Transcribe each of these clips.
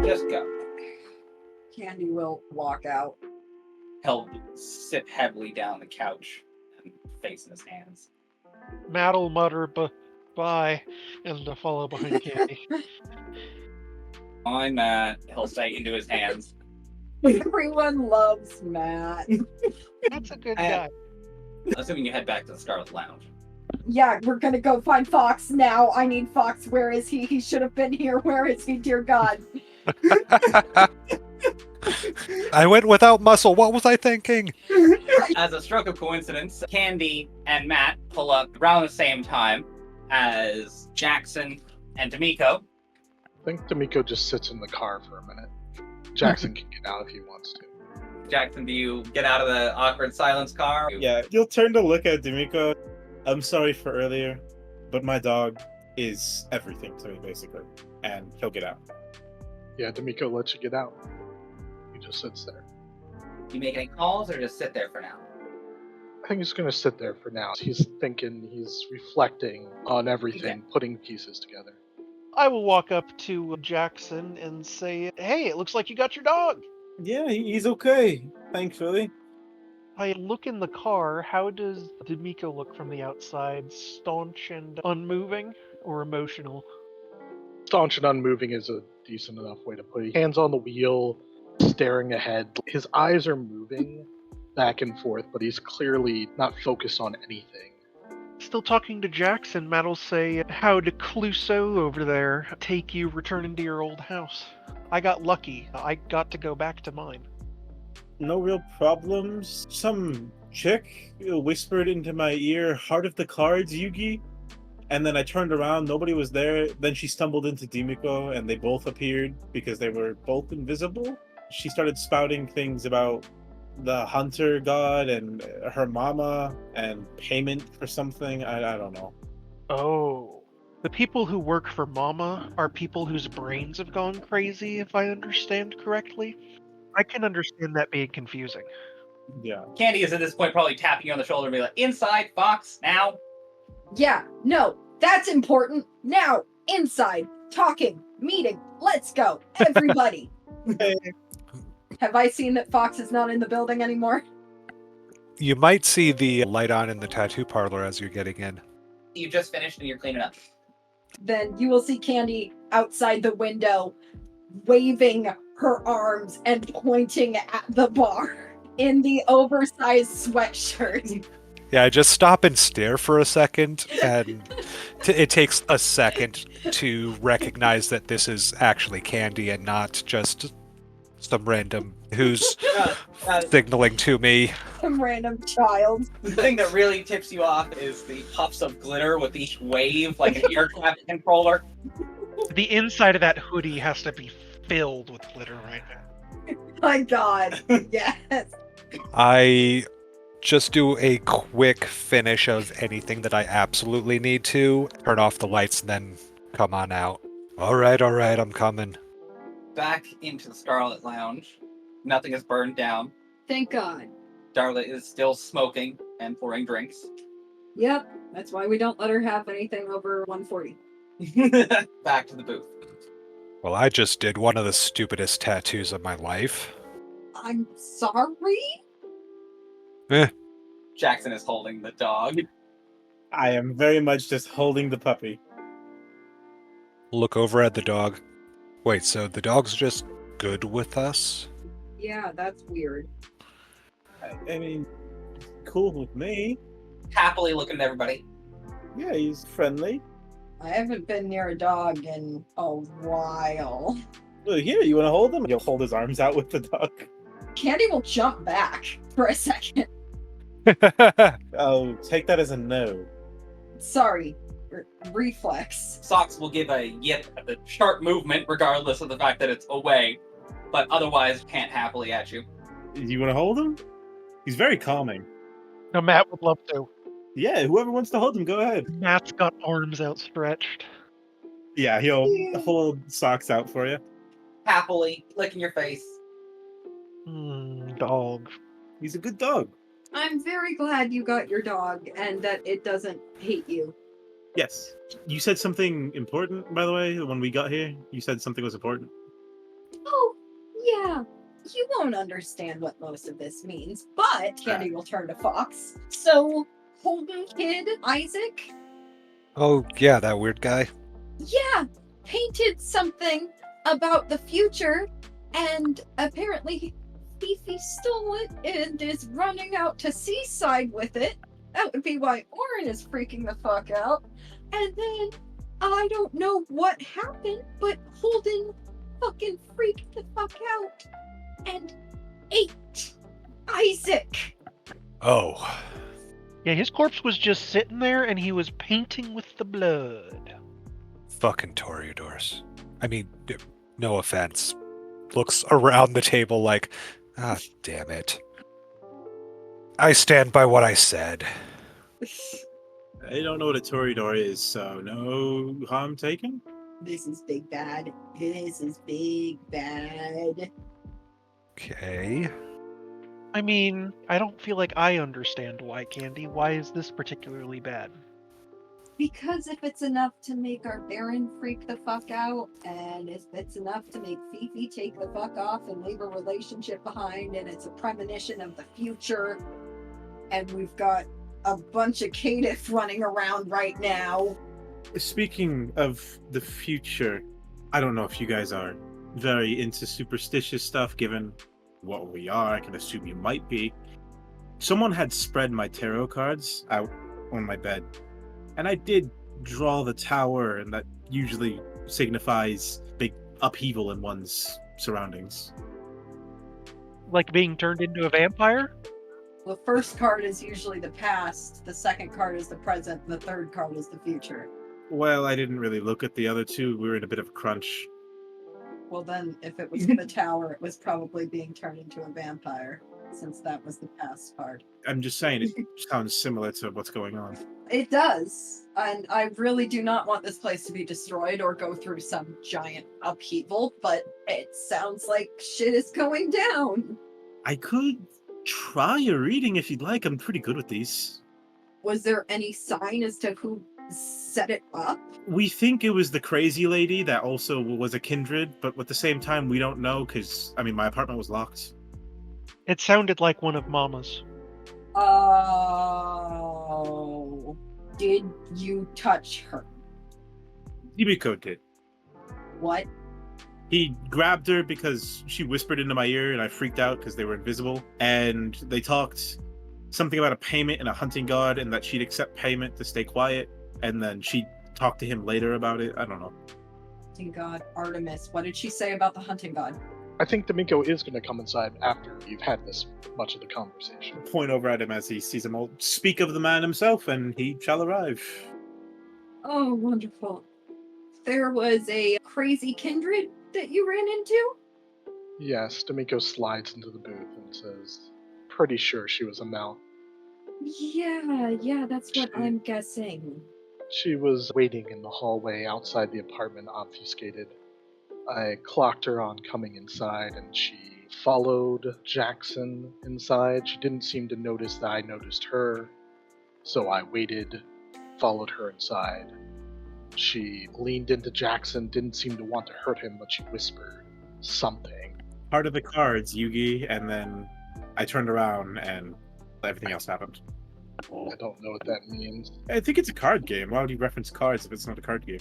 Just go. Candi will walk out. He'll sit heavily down the couch and face in his hands. Matt'll mutter bye and follow behind Candi. I'm Matt. He'll say into his hands. Everyone loves Matt. That's a good guy. Assuming you head back to the Scarlet Lounge. Yeah, we're gonna go find Fox now. I need Fox. Where is he? He should have been here. Where is he, dear God? I went without muscle. What was I thinking? As a stroke of coincidence, Candi and Matt pull up around the same time as Jackson and Dimico. I think Dimico just sits in the car for a minute. Jackson can get out if he wants to. Jackson, do you get out of the awkward silence car? Yeah, you'll turn to look at Dimico. I'm sorry for earlier, but my dog is everything to me, basically. And he'll get out. Yeah, Dimico lets you get out. He just sits there. You make any calls or just sit there for now? I think he's going to sit there for now. He's thinking, he's reflecting on everything, putting pieces together. I will walk up to Jackson and say, "Hey, it looks like you got your dog." Yeah, he's okay, thankfully. I look in the car. How does Dimico look from the outside? Staunch and unmoving, or emotional? Staunch and unmoving is a decent enough way to put it. Hands on the wheel, staring ahead. His eyes are moving back and forth, but he's clearly not focused on anything. Still talking to Jackson, Matt'll say, "How'd Clouseau over there take you returning to your old house? I got lucky. I got to go back to mine." No real problems. Some chick whispered into my ear, "Heart of the cards, Yugi." And then I turned around, nobody was there. Then she stumbled into Dimico, and they both appeared because they were both invisible. She started spouting things about the hunter god and her mama and payment for something. I don't know. Oh. The people who work for Mama are people whose brains have gone crazy, if I understand correctly. I can understand that being confusing. Yeah. Candi is at this point probably tapping you on the shoulder and be like, "Inside, Fox, now." Yeah, no, that's important. Now, inside, talking, meeting, let's go, everybody. Have I seen that Fox is not in the building anymore? You might see the light on in the tattoo parlor as you're getting in. You just finished and you're cleaning up. Then you will see Candi outside the window, waving her arms and pointing at the bar in the oversized sweatshirt. Yeah, just stop and stare for a second, and it takes a second to recognize that this is actually Candi and not just some random who's signaling to me. Some random child. The thing that really tips you off is the puffs of glitter with each wave, like an air traffic controller. The inside of that hoodie has to be filled with glitter right now. My God, yes. I just do a quick finish of anything that I absolutely need to, turn off the lights, and then come on out. All right, I'm coming. Back into the Scarlet Lounge. Nothing is burned down. Thank God. Darla is still smoking and pouring drinks. Yep, that's why we don't let her have anything over 140. Back to the booth. Well, I just did one of the stupidest tattoos of my life. I'm sorry? Jackson is holding the dog. I am very much just holding the puppy. Look over at the dog. Wait, so the dog's just good with us? Yeah, that's weird. I mean, cool with me. Happily looking at everybody. Yeah, he's friendly. I haven't been near a dog in a while. Well, here, you want to hold him? He'll hold his arms out with the dog. Candi will jump back for a second. I'll take that as a no. Sorry. Reflex. Socks will give a yip at the sharp movement, regardless of the fact that it's away, but otherwise pant happily at you. You want to hold him? He's very calming. No, Matt would love to. Yeah, whoever wants to hold him, go ahead. Matt's got arms outstretched. Yeah, he'll hold Socks out for you. Happily licking your face. Dog. He's a good dog. I'm very glad you got your dog and that it doesn't hate you. Yes. You said something important, by the way, when we got here? You said something was important? Oh, yeah. You won't understand what most of this means, but Candy will turn to Fox. So, Holden kid, Isaac? Oh, yeah, that weird guy. Yeah, painted something about the future, and apparently Fifi stole it and is running out to Seaside with it. That would be why Orin is freaking the fuck out. And then, I don't know what happened, but Holden fucking freaked the fuck out and ate Isaac. Oh. Yeah, his corpse was just sitting there and he was painting with the blood. Fucking Toreadors. I mean, no offense. Looks around the table like, ah, damn it. I stand by what I said. I don't know what a Toreador is, so no harm taken? This is big bad. This is big bad. Okay. I mean, I don't feel like I understand why, Candy. Why is this particularly bad? Because if it's enough to make our Baron freak the fuck out, and if it's enough to make Fifi take the fuck off and leave a relationship behind, and it's a premonition of the future, and we've got a bunch of Caitiff running around right now. Speaking of the future, I don't know if you guys are very into superstitious stuff, given what we are. I can assume you might be. Someone had spread my tarot cards out on my bed, and I did draw the tower, and that usually signifies big upheaval in one's surroundings. Like being turned into a vampire? The first card is usually the past, the second card is the present, and the third card is the future. Well, I didn't really look at the other two. We were in a bit of a crunch. Well then, if it was the tower, it was probably being turned into a vampire, since that was the past card. I'm just saying, it sounds similar to what's going on. It does, and I really do not want this place to be destroyed or go through some giant upheaval, but it sounds like shit is going down. I could try a reading if you'd like. I'm pretty good with these. Was there any sign as to who set it up? We think it was the crazy lady that also was a kindred, but at the same time, we don't know because, I mean, my apartment was locked. It sounded like one of Mama's. Oh. Did you touch her? Dimico did. What? He grabbed her because she whispered into my ear and I freaked out because they were invisible. And they talked something about a payment and a hunting god and that she'd accept payment to stay quiet. And then she talked to him later about it. I don't know. Hunting god, Artemis. What did she say about the hunting god? I think Dimico is going to come inside after you've had this much of the conversation. Point over at him as he sees him all speak of the man himself, and he shall arrive. Oh, wonderful. There was a crazy kindred that you ran into? Yes, Dimico slides into the booth and says, pretty sure she was a Mal. Yeah, that's what I'm guessing. She was waiting in the hallway outside the apartment, obfuscated. I clocked her on coming inside, and she followed Jackson inside. She didn't seem to notice that I noticed her, so I waited, followed her inside. She leaned into Jackson, didn't seem to want to hurt him, but she whispered something. Part of the cards, Yugi, and then I turned around and everything else happened. I don't know what that means. I think it's a card game. Why would you reference cards if it's not a card game?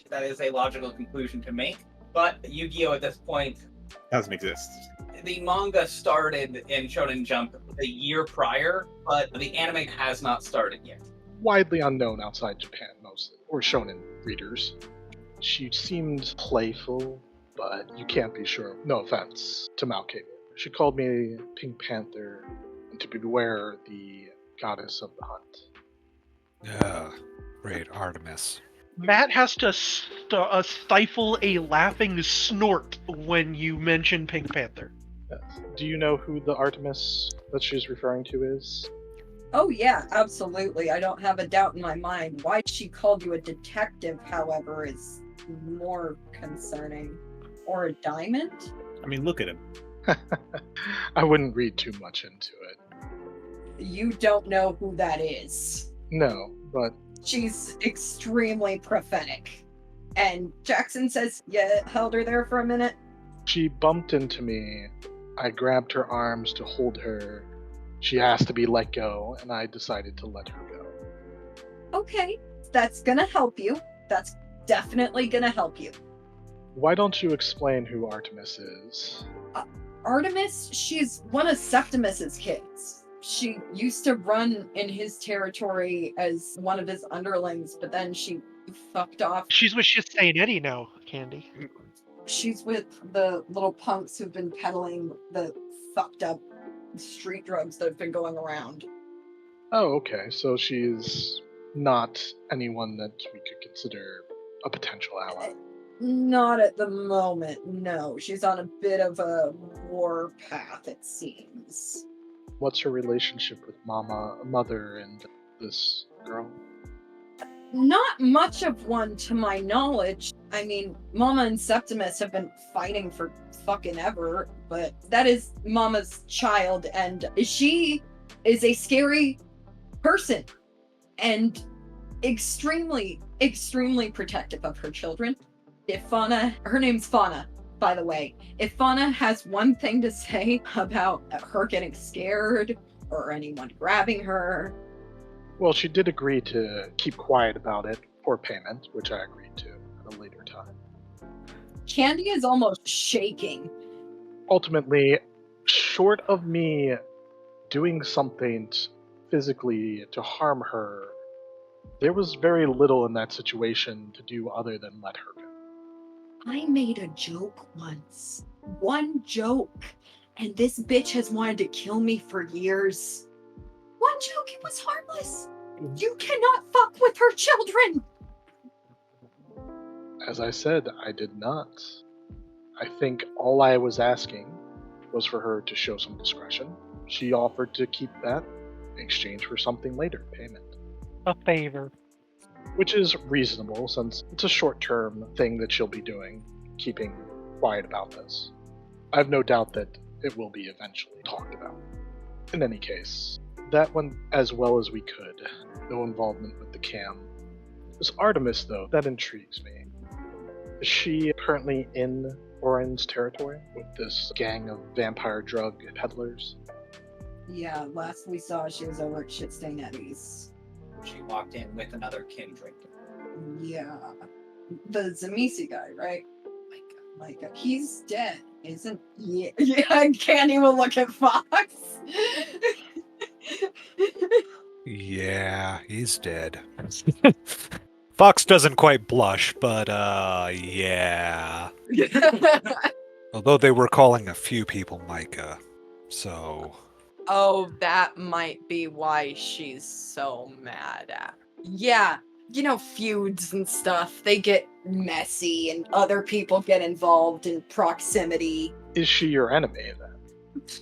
That is a logical conclusion to make. But Yu-Gi-Oh! At this point, Doesn't exist. the manga started in Shonen Jump a year prior, but the anime has not started yet. Widely unknown outside Japan, mostly, or shonen readers. She seemed playful, but you can't be sure. No offense to Malkavian. She called me Pink Panther, and to beware the goddess of the hunt. Great, Artemis. Matt has to stifle a laughing snort when you mention Pink Panther. Yes. Do you know who the Artemis that she's referring to is? Oh yeah, absolutely. I don't have a doubt in my mind. Why she called you a detective, however, is more concerning. Or a diamond? I mean, look at him. I wouldn't read too much into it. You don't know who that is. No, but She's extremely prophetic. And Jackson says, "Yeah, held her there for a minute." She bumped into me. I grabbed her arms to hold her. She asked to be let go, and I decided to let her go. Okay, that's gonna help you. That's definitely gonna help you. Why don't you explain who Artemis is? Artemis, she's one of Septimus's kids. She used to run in his territory as one of his underlings, but then she fucked off. She's with Shit Saying Eddie now, Candy. She's with the little punks who've been peddling the fucked up street drugs that have been going around. Oh, okay. So she's not anyone that we could consider a potential ally. Not at the moment, no. She's on a bit of a war path, it seems. What's her relationship with Mother, and this girl? Not much of one to my knowledge. I mean, Mama and Septimus have been fighting for fucking ever, but that is Mama's child, and she is a scary person and extremely, extremely protective of her children. If Fauna, her name's Fauna, by the way, if Fauna has one thing to say about her getting scared or anyone grabbing her. Well, she did agree to keep quiet about it for payment, which I agreed to at a later time. Candi is almost shaking. Ultimately, short of me doing something physically to harm her, there was very little in that situation to do other than let her go. I made a joke once. One joke. And this bitch has wanted to kill me for years. One joke, it was harmless. You cannot fuck with her children. As I said, I did not. I think all I was asking was for her to show some discretion. She offered to keep that in exchange for something later, payment. A favor. Which is reasonable since it's a short-term thing that she'll be doing, keeping quiet about this. I have no doubt that it will be eventually talked about. In any case, that went as well as we could. No involvement with the cam. This Artemis, though, that intrigues me. Is she currently in Oren's territory with this gang of vampire drug peddlers? Yeah, last we saw she was over at Shit Stain Eddie's. She walked in with another kindred. Yeah. The Zamisi guy, right? Like, he's dead, isn't he? Yeah, I can't even look at Fox. Yeah, he's dead. Fox doesn't quite blush, but yeah. Although they were calling a few people Micah, so... Oh, that might be why she's so mad at. Yeah, you know, feuds and stuff, they get messy and other people get involved in proximity. Is she your enemy, then?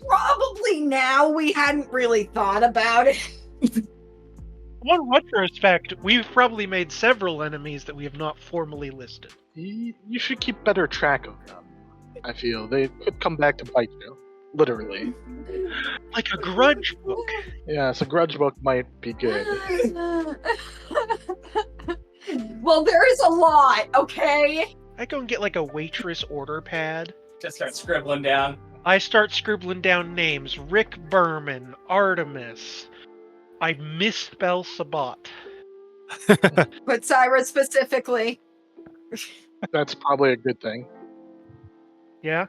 Probably now. We hadn't really thought about it. In retrospect, we've probably made several enemies that we have not formally listed. You should keep better track of them. I feel they could come back to bite you. Literally. Like a grudge book. Yes, a grudge book might be good. Well, there is a lot, okay? I go and get like a waitress order pad. Just start scribbling down. I start scribbling down names. Rick Berman, Artemis. I misspell Sabat. But Syra specifically. That's probably a good thing. Yeah.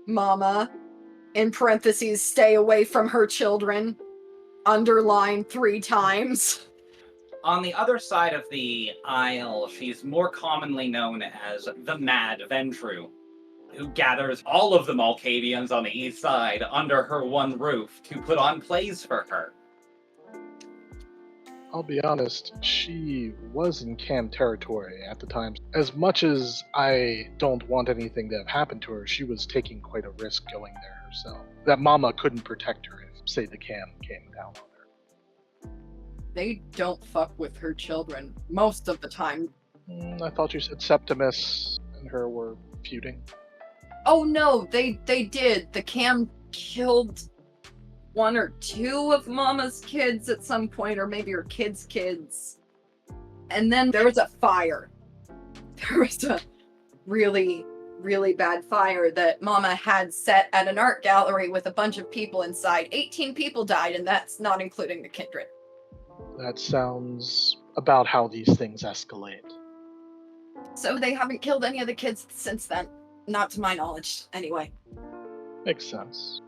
Mama, in parentheses, stay away from her children. Underline 3 times. On the other side of the aisle, she's more commonly known as the Mad Ventru, who gathers all of the Malkavians on the east side under her one roof to put on plays for her. I'll be honest, she was in Cam territory at the time. As much as I don't want anything to have happened to her, she was taking quite a risk going there herself. That Mama couldn't protect her if, say, the Cam came down on her. They don't fuck with her children most of the time. I thought you said Septimus and her were feuding. Oh no, they did. The Cam killed one or two of Mama's kids at some point, or maybe her kids' kids. And then there was a fire. There was a really, really bad fire that Mama had set at an art gallery with a bunch of people inside. 18 people died, and that's not including the kindred. That sounds about how these things escalate. So they haven't killed any of the kids since then. Not to my knowledge, anyway. Makes sense.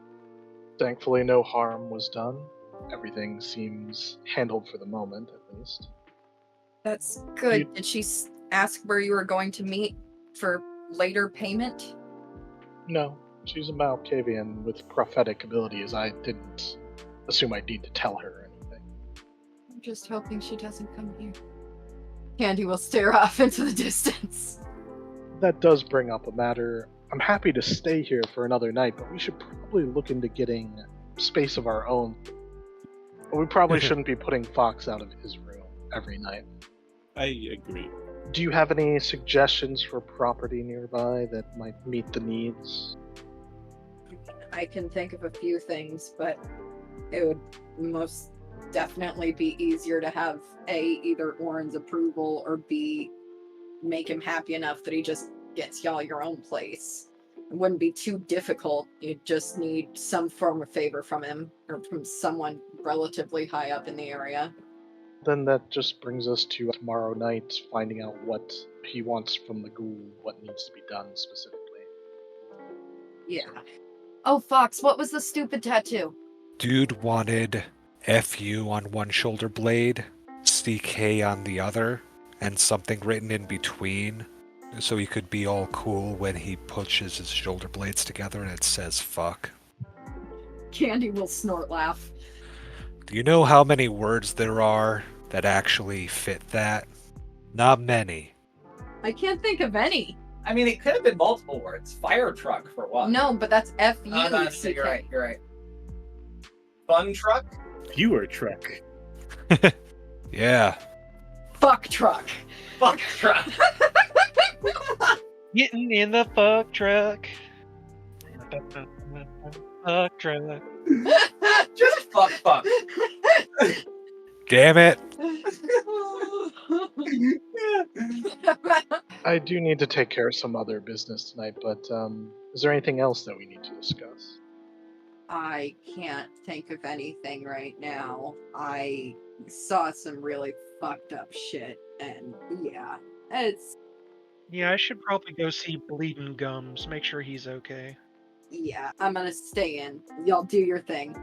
Thankfully, no harm was done. Everything seems handled for the moment, at least. That's good. Did she ask where you were going to meet for later payment? No, she's a Malkavian with prophetic abilities. I didn't assume I'd need to tell her anything. I'm just hoping she doesn't come here. Candy will stare off into the distance. That does bring up a matter. I'm happy to stay here for another night, but we should probably look into getting space of our own. We probably shouldn't be putting Fox out of his room every night. I agree. Do you have any suggestions for property nearby that might meet the needs? I can think of a few things, but it would most definitely be easier to have A, either Oren's approval, or B, make him happy enough that he just gets y'all your own place. It wouldn't be too difficult. You just need some form of favor from him, or from someone relatively high up in the area. Then that just brings us to tomorrow night, finding out what he wants from the ghoul, what needs to be done specifically. Yeah. Oh, Fox, what was the stupid tattoo? Dude wanted FU on one shoulder blade, CK on the other, and something written in between, so he could be all cool when he pushes his shoulder blades together and it says fuck. Candy will snort laugh. Do you know how many words there are that actually fit that? Not many. I can't think of any. I mean, it could have been multiple words. Fire truck, for one. No, but that's F-U. Oh, no, you're right, you're right. Fun truck? Viewer truck. Yeah. Fuck truck. Fuck truck. Getting in the fuck truck. Fuck truck. Just fuck. Damn it. I do need to take care of some other business tonight, but is there anything else that we need to discuss? I can't think of anything right now. I saw some really fucked up shit, and yeah, Yeah, I should probably go see Bleeding Gums, make sure he's okay. yeah, I'm gonna stay in. Y'all do your thing.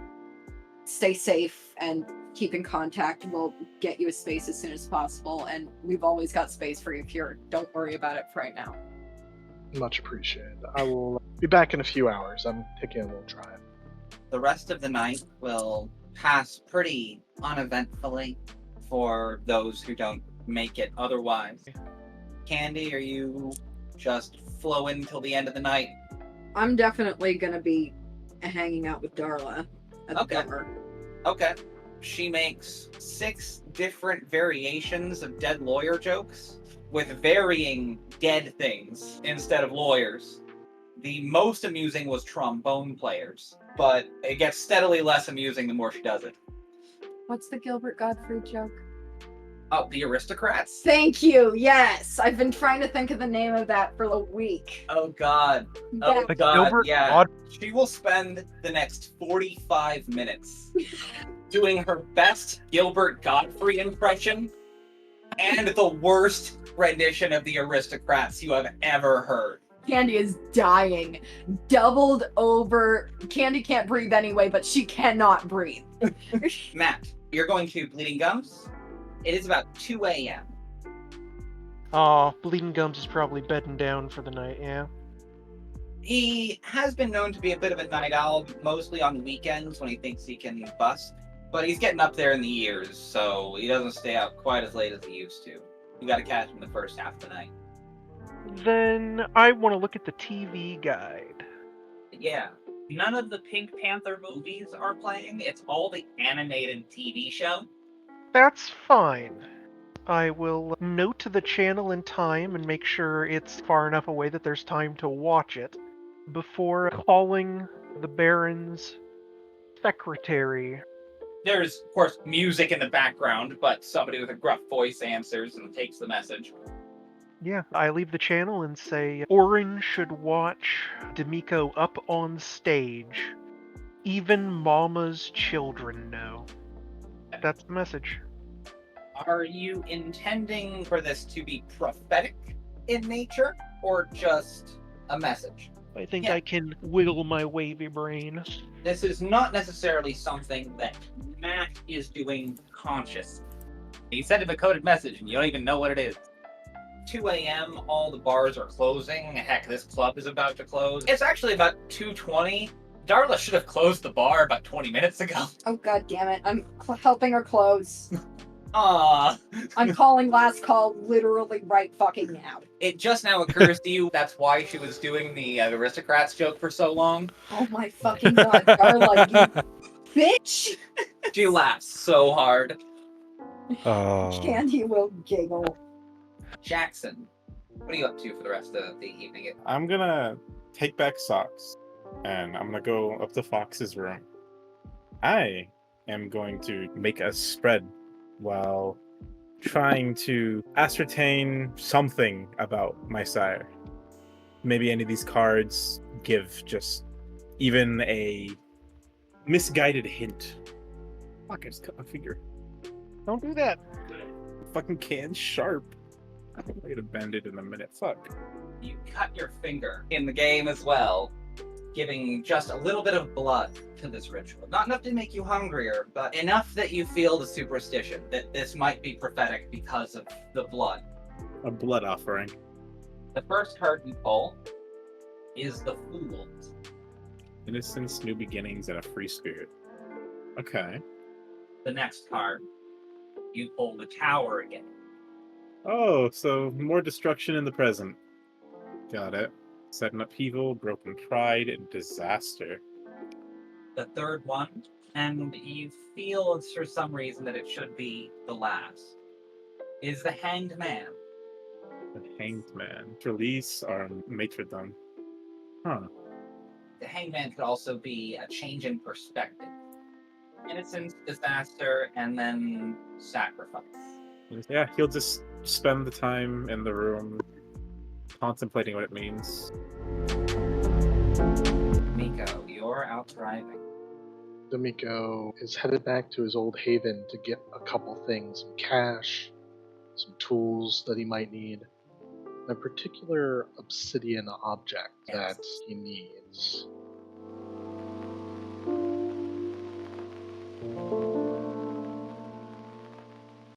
Stay safe and keep in contact. We'll get you a space as soon as possible, and we've always got space for you here. Don't worry about it for right now. Much appreciated. I will be back in a few hours. I'm taking a little drive. The rest of the night will pass pretty uneventfully for those who don't make it otherwise. Candy, are you just flowing till the end of the night? I'm definitely gonna be hanging out with Darla at the Okay. bar. Okay. She makes 6 different variations of dead lawyer jokes with varying dead things instead of lawyers. The most amusing was trombone players, but it gets steadily less amusing the more she does it. What's the Gilbert Gottfried joke? Oh, the aristocrats? Thank you. Yes, I've been trying to think of the name of that for a week. Oh god. Oh Yeah. The god, Gilbert yeah. God- She will spend the next 45 minutes doing her best Gilbert Gottfried impression and the worst rendition of the aristocrats you have ever heard. Candy is dying, doubled over. Candy can't breathe anyway, but she cannot breathe. Matt, you're going to Bleeding Gums. It is about 2 a.m. Aw, Bleeding Gums is probably bedding down for the night, yeah. He has been known to be a bit of a night owl, mostly on weekends when he thinks he can bust. But he's getting up there in the years, so he doesn't stay out quite as late as he used to. You gotta catch him the first half of the night. Then I want to look at the TV guide. Yeah. None of the Pink Panther movies are playing. It's all the animated TV show. That's fine. I will note the channel and time and make sure it's far enough away that there's time to watch it before calling the Barons secretary. There's, of course, music in the background, but somebody with a gruff voice answers and takes the message. Yeah, I leave the channel and say, Orange should watch Dimico up on stage. Even Mama's children know. That's the message. Are you intending for this to be prophetic in nature, or just a message? I think Yeah. I can wiggle my wavy brain. This is not necessarily something that Matt is doing conscious. He sent him a coded message, and you don't even know what it is. 2 a.m., all the bars are closing. Heck, this club is about to close. It's actually about 2:20. Darla should have closed the bar about 20 minutes ago. Oh god damn it! I'm helping her close. Ah, I'm calling last call literally right fucking now. it just now occurs to you that's why she was doing the aristocrats joke for so long. Oh my fucking god, Darla, you bitch! She laughs so hard. Oh. Candy will giggle. Jackson, what are you up to for the rest of the evening? I'm gonna take back Socks, and I'm gonna go up to Fox's room. I am going to make a spread while trying to ascertain something about my sire. Maybe any of these cards give just even a misguided hint. Fuck, I just cut my finger. Don't do that. Fucking can's sharp. I'm gonna bend it in a minute. Fuck. You cut your finger in the game as well, giving just a little bit of blood to this ritual. Not enough to make you hungrier, but enough that you feel the superstition that this might be prophetic because of the blood. A blood offering. The first card you pull is the Fool. Innocence, new beginnings, and a free spirit. Okay. The next card, you pull the Tower again. Oh, so more destruction in the present. Got it. Sudden upheaval, broken pride, and disaster. The third one, and you feel for some reason that it should be the last, is the Hanged Man. The Hanged Man. Release our matredom. Huh. The Hanged Man could also be a change in perspective. Innocence, disaster, and then sacrifice. Yeah, he'll just spend the time in the room contemplating what it means. Miko, you're out driving. Dimico is headed back to his old haven to get a couple things, some cash, some tools that he might need, and a particular obsidian object Yes. that he needs.